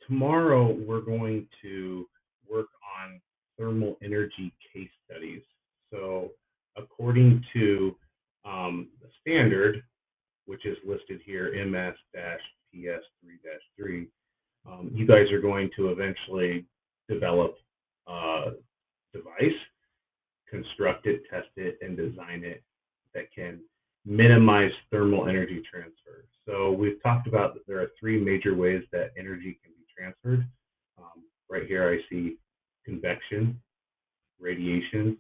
Tomorrow, we're going to work on thermal energy case studies. So, according to the standard, which is listed here, MS-PS3-3, you guys are going to eventually develop a device, construct it, test it, and design it that can minimize thermal energy transfer. So we've talked about that there are three major ways that energy can be transferred. Right here I see convection, radiation,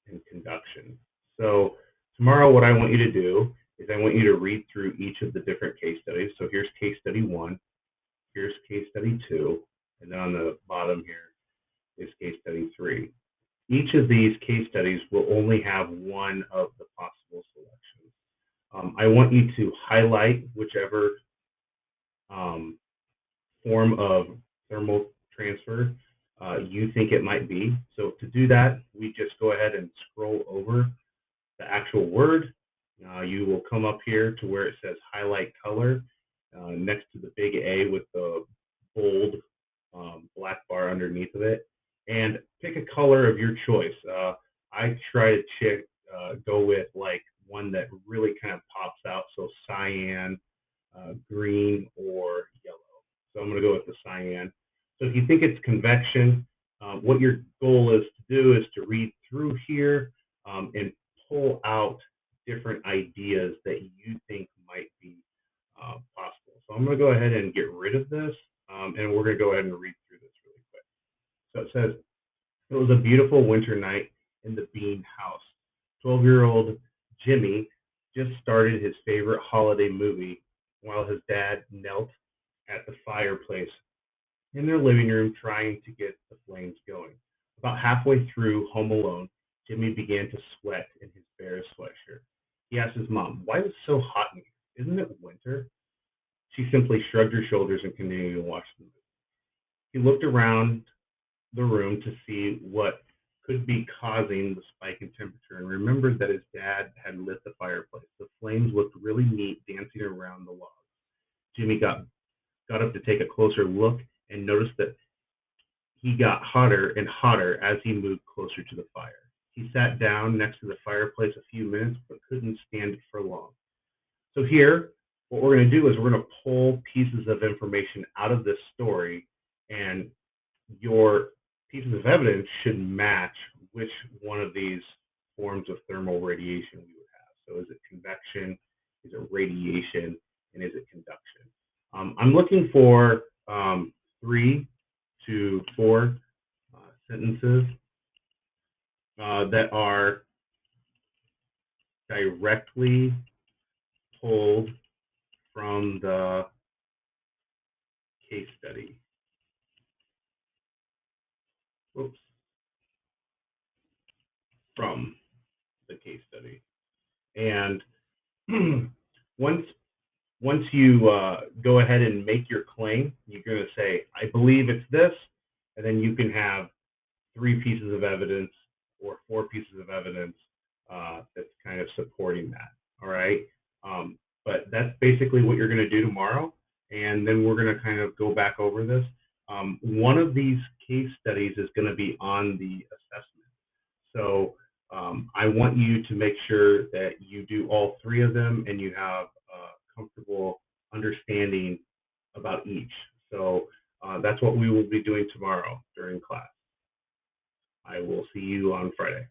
and conduction. So tomorrow what I want you to do is I want you to read through each of the different case studies. So here's case study 1, here's case study 2, and then on the bottom here is case study 3. Each of these case studies will only have one of the possible selections. I want you to highlight whichever form of thermal transfer you think it might be. So to do that, we just go ahead and scroll over the actual word. You will come up here to where it says highlight color next to the big A with the bold black bar underneath of it, and pick a color of your choice. I try to go with like one that really kind of pops out, so cyan, green, or yellow. So I'm going to go with the cyan. So if you think it's convection, what your goal is to do is to read through here and pull out different ideas that you think might be possible. So I'm going to go ahead and get rid of this, and we're going to go ahead and read through this really quick. So it says, it was a beautiful winter night in the Bean house. 12-year-old Jimmy just started his favorite holiday movie while his dad knelt at the fireplace in their living room trying to get the flames going. About halfway through Home Alone, Jimmy began to sweat in his Bears sweatshirt. He asked his mom, "Why is it so hot in here? Isn't it winter?" She simply shrugged her shoulders and continued to watch the movie. He looked around the room to see what could be causing the spike in temperature and remembered that his dad had lit the fireplace. The flames looked really neat dancing around the logs. Jimmy got up to take a closer look and noticed that he got hotter and hotter as he moved closer to the fire. He sat down next to the fireplace a few minutes but couldn't stand it for long. So here, what we're going to do is we're going to pull pieces of information out of this story, and your pieces of evidence should match which one of these forms of thermal radiation we would have. So is it convection, is it radiation, and is it conduction? I'm looking for 3 to 4 sentences that are directly pulled from the case study. Oops. From the case study. And once you go ahead and make your claim, you're going to say, "I believe it's this," and then you can have 3 pieces of evidence or 4 pieces of evidence that's kind of supporting that. All right. But that's basically what you're going to do tomorrow. And then we're going to kind of go back over this. One of these case studies is going to be on the assessment. So I want you to make sure that you do all 3 of them and you have a comfortable understanding about each. So that's what we will be doing tomorrow during class. I will see you on Friday.